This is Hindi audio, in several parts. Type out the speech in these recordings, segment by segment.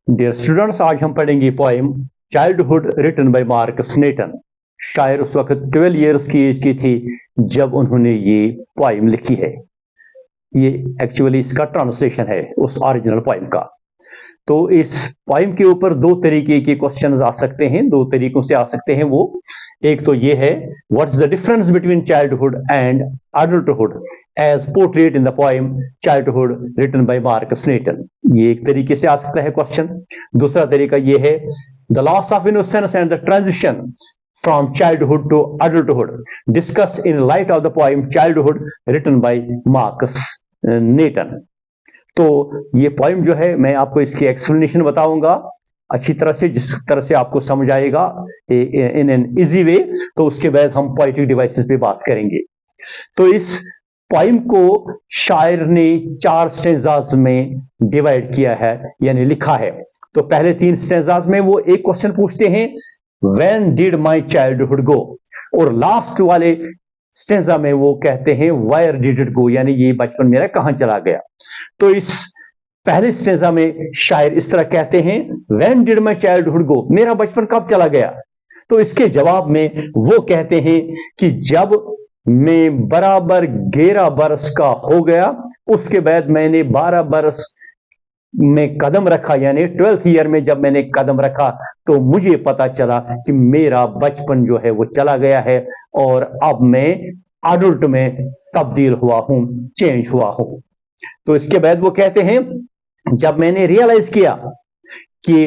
डियर स्टूडेंट्स, आज हम पढ़ेंगे poem childhood written by Markus Natten. शायर उस वक्त 12 इयर्स की एज की थी जब उन्होंने ये पोएम लिखी है। ये एक्चुअली इसका ट्रांसलेशन है उस ओरिजिनल पोएम का। तो इस पोएम के ऊपर दो तरीके के क्वेश्चंस आ सकते हैं, दो तरीकों से आ सकते हैं वो। एक तो ये है, what is the difference between childhood and adulthood as portrait in the poem childhood written by Markus Natten. ये एक तरीके से आ सकता है क्वेश्चन। दूसरा तरीका ये है, the loss of innocence and the transition from childhood to adulthood discuss in light of the poem childhood written by Markus Natten. तो ये पोएम जो है, मैं आपको इसकी एक्सप्लेनेशन बताऊंगा अच्छी तरह से, जिस तरह से आपको समझ आएगा इन एन इजी वे। तो उसके बाद हम पोएटिक डिवाइसेस पे बात करेंगे। तो इस पोएम को शायर ने 4 स्टेंजाज में डिवाइड किया है, यानी लिखा है। तो पहले 3 स्टेंजाज में वो एक क्वेश्चन पूछते हैं, व्हेन डिड माय चाइल्डहुड गो, और लास्ट वाले स्टेंजा में वो कहते हैं, वायर डिड इट गो, यानी ये बचपन मेरा कहां चला गया। तो इस पहले स्टेंजा में शायर इस तरह कहते हैं, व्हेन डिड माय चाइल्डहुड गो, मेरा बचपन कब चला गया। तो इसके जवाब में वो कहते हैं कि जब मैं बराबर 11 बरस का हो गया, उसके बाद मैंने 12 बरस में कदम रखा, यानी 12th ईयर में जब मैंने कदम रखा तो मुझे पता चला कि मेरा बचपन जो है वो चला गया है और अब मैं अडल्ट में तब्दील हुआ हूं, चेंज हुआ हूं। तो इसके बाद वो कहते हैं, जब मैंने रियलाइज किया कि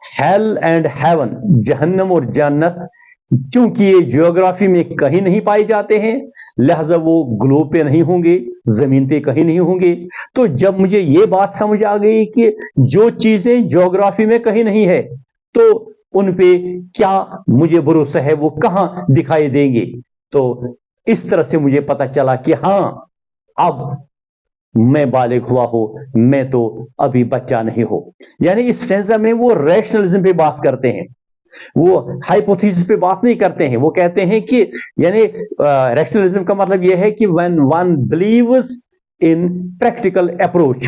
हेल एंड हेवन, जहन्नम और जन्नत, क्योंकि ये ज्योग्राफी में कहीं नहीं पाए जाते हैं, लिहाजा वो ग्लोब पे नहीं होंगे, जमीन पे कहीं नहीं होंगे। तो जब मुझे ये बात समझ आ गई कि जो चीजें ज्योग्राफी में कहीं नहीं है, तो उन पे क्या मुझे भरोसा है, वो कहां दिखाई देंगे। तो इस तरह से मुझे पता चला कि हां, अब मैं बालिग हुआ हो, मैं तो अभी बच्चा नहीं हो। यानी इस स्टेंजा में वो रैशनलिज्म पे बात करते हैं, वो हाइपोथेसिस पे बात नहीं करते हैं। वो कहते हैं कि यानी रैशनलिज्म का मतलब यह है कि when one believes in practical approach,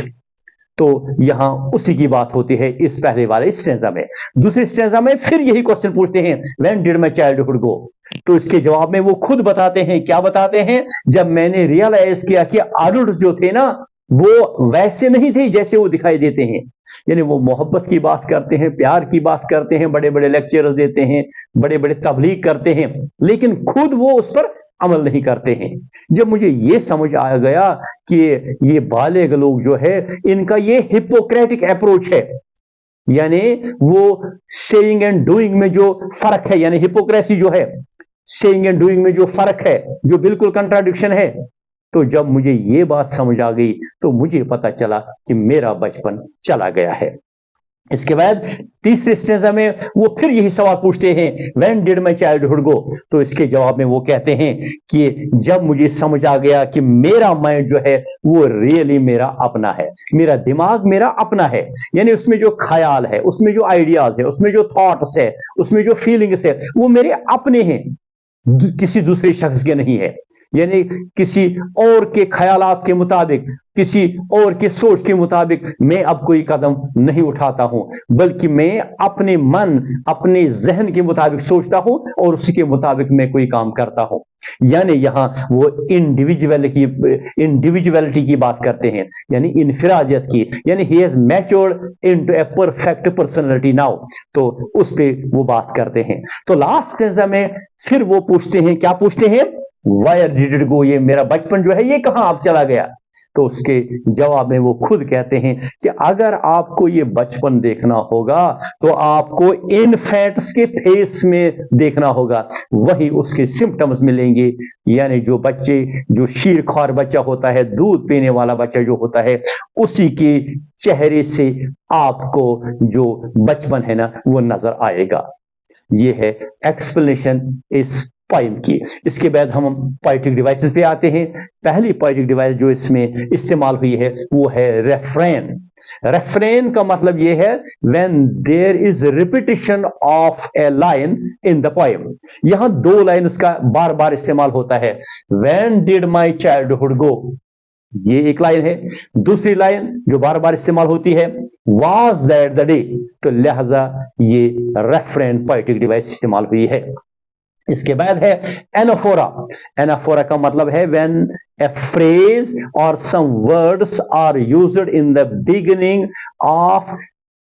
तो यहां उसी की बात होती है इस पहले वाले स्टेंजा में। दूसरे स्टेंजा में फिर यही क्वेश्चन पूछते हैं, व्हेन डिड माय चाइल्डहुड गो। तो इसके जवाब में वो खुद बताते हैं, क्या बताते हैं, जब मैंने रियलाइज किया कि अडल्ट जो थे ना, वो वैसे नहीं थे जैसे वो दिखाई देते हैं। यानी वो मोहब्बत की बात करते हैं, प्यार की बात करते हैं, बड़े बड़े लेक्चर्स देते हैं, बड़े बड़े तबलीग करते हैं, लेकिन खुद वो उस पर अमल नहीं करते हैं। जब मुझे ये समझ आ गया कि ये बालिग लोग जो है, इनका ये हिपोक्रेटिक अप्रोच है, यानी वो सेइंग एंड डूइंग में जो फर्क है, यानी हिपोक्रेसी जो है, सेइंग एंड डूइंग में जो फर्क है, जो बिल्कुल कंट्राडिक्शन है। तो जब मुझे ये बात समझ आ गई तो मुझे पता चला कि मेरा बचपन चला गया है। इसके बाद तीसरे स्टेंजा में वो फिर यही सवाल पूछते हैं, व्हेन डिड माय चाइल्डहुड गो। तो इसके जवाब में वो कहते हैं कि जब मुझे समझ आ गया कि मेरा माइंड जो है वो रियली मेरा अपना है, मेरा दिमाग मेरा अपना है, यानी उसमें जो ख्याल है, उसमें जो आइडियाज है, उसमें जो थॉट्स है, उसमें जो फीलिंग्स है, वो मेरे अपने हैं, किसी दूसरे शख्स के नहीं है। यानी किसी और के ख्यालात के मुताबिक, किसी और के सोच के मुताबिक मैं अब कोई कदम नहीं उठाता हूं, बल्कि मैं अपने मन, अपने जहन के मुताबिक सोचता हूं और उसी के मुताबिक मैं कोई काम करता हूं। यानी यहां वो इंडिविजुअलिटी की बात करते हैं, यानी इनफिरादियत की, यानी he has matured into a perfect personality now. तो उस पे वो बात करते हैं। तो लास्ट स्टेंजा में फिर वो पूछते हैं, क्या पूछते हैं, वायर डिड इट गो, ये मेरा बचपन जो है ये कहां अब चला गया। तो उसके जवाब में वो खुद कहते हैं कि अगर आपको ये बचपन देखना होगा तो आपको इनफैंट्स के फेस में देखना होगा, वही उसके सिम्टम्स मिलेंगे। यानी जो बच्चे, जो शीरख्वार बच्चा होता है, दूध पीने वाला बच्चा जो होता है, उसी के चेहरे से आपको जो बचपन है ना वो नजर आएगा। ये है एक्सप्लेनेशन इस पोएम की। इसके बाद हम पोएटिक डिवाइसेस पे आते हैं। पहली पोएटिक डिवाइस जो इसमें इस्तेमाल हुई है वो है रेफ्रेन। रेफ्रेन का मतलब ये है, when there is repetition of a line in the poem. यहां 2 लाइन उसका बार बार इस्तेमाल होता है, when did my childhood go, ये एक लाइन है। दूसरी लाइन जो बार बार इस्तेमाल होती है, वाज दैट द डे, तो लिहाजा ये रेफरेंट पोएटिक डिवाइस इस्तेमाल हुई है। इसके बाद है एनाफोरा। एनाफोरा का मतलब है व्हेन ए फ्रेज और some words are used in the beginning of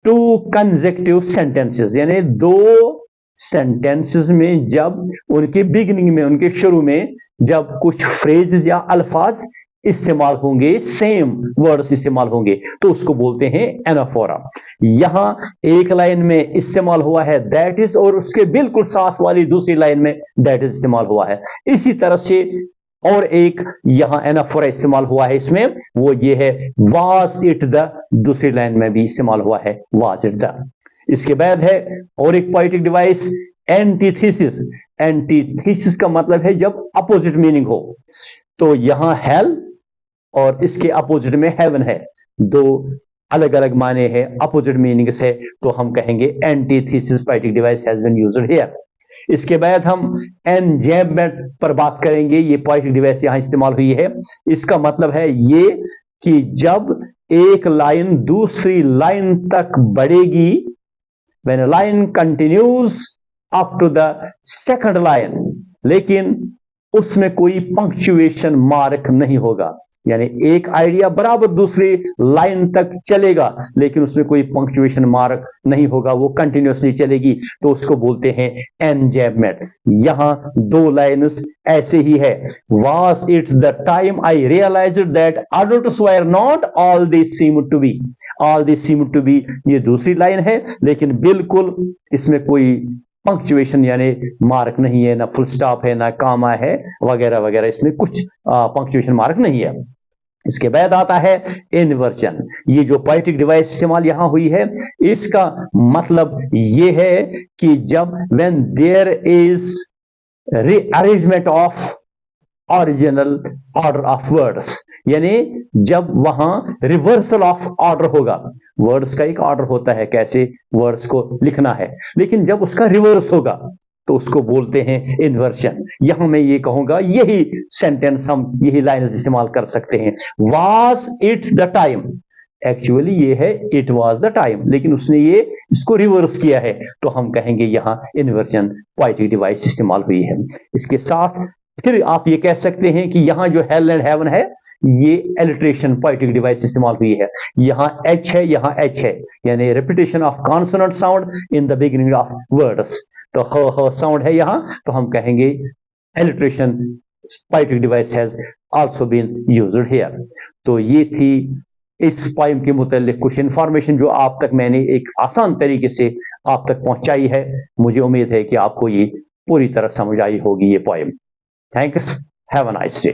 two consecutive sentences, यानी दो सेंटेंसेस में जब उनके बिगिनिंग में, उनके शुरू में जब कुछ फ्रेजेस या अल्फाज इस्तेमाल होंगे, सेम वर्ड्स इस्तेमाल होंगे, तो उसको बोलते हैं एनाफोरा। यहां एक लाइन में इस्तेमाल हुआ है दैट इज, और उसके बिल्कुल साथ वाली दूसरी लाइन में दैट इज इस्तेमाल हुआ है। इसी तरह से और एक यहां एनाफोरा इस्तेमाल हुआ है इसमें, वो ये है वाज इट द, दूसरी लाइन में भी इस्तेमाल हुआ है वाज इट द। इसके बाद है और एक पोएटिक डिवाइस एंटीथेसिस। एंटीथेसिस का मतलब है जब अपोजिट मीनिंग हो, तो यहां हेल और इसके अपोजिट में हेवन है, दो अलग अलग माने हैं, अपोजिट मीनिंग्स है, तो हम कहेंगे antithesis poetic device has been used here. इसके बाद हम एनजैबमेंट पर बात करेंगे। ये पोएटिक डिवाइस यहां इस्तेमाल हुई है। इसका मतलब है ये कि जब एक लाइन दूसरी लाइन तक बढ़ेगी, when a line continues up to the second line, लेकिन उसमें कोई पंक्चुएशन मार्क नहीं होगा, यानी एक आइडिया बराबर दूसरी लाइन तक चलेगा लेकिन उसमें कोई पंक्चुएशन मार्क नहीं होगा, वो कंटिन्यूसली चलेगी, तो उसको बोलते हैं एनजैबमेंट। यहां दो लाइन्स ऐसे ही है, was it the time I realised that adults were not all they seemed to be। all they seemed to be ये दूसरी लाइन है, लेकिन बिल्कुल इसमें कोई पंक्चुएशन यानी मार्क नहीं है, ना फुल स्टॉप है, ना कामा है, वगैरह वगैरह, इसमें कुछ पंक्चुएशन मार्क नहीं है। इसके बाद आता है इन्वर्जन। ये जो पोएटिक डिवाइस इस्तेमाल यहां हुई है, इसका मतलब ये है कि जब when there is rearrangement of original order of words, यानी जब वहां रिवर्सल ऑफ ऑर्डर होगा। वर्ड्स का एक ऑर्डर होता है कैसे वर्ड्स को लिखना है, लेकिन जब उसका रिवर्स होगा तो उसको बोलते हैं इन्वर्जन। यहां मैं ये कहूंगा, यही सेंटेंस हम यही लाइन्स इस्तेमाल कर सकते हैं, was it the time, actually ये है इट वाज द टाइम, लेकिन उसने ये इसको रिवर्स किया है, तो हम कहेंगे यहां इन्वर्जन पोएटिक डिवाइस इस्तेमाल हुई है। इसके साथ फिर आप ये कह सकते हैं कि यहां जो हेल एंड हेवन है, ये एलिट्रेशन पोएटिक डिवाइस इस्तेमाल हुई है। यहां एच है, यहां एच है, यानी repetition of consonant sound in the beginning of words, तो ह साउंड है यहां, तो हम कहेंगे alliteration poetic device has also been used here. तो ये थी इस पोएम के मुतालिक कुछ इंफॉर्मेशन जो आप तक मैंने एक आसान तरीके से आप तक पहुंचाई है। मुझे उम्मीद है कि आपको ये पूरी तरह समझ आई होगी ये poem. Thanks, have a nice day.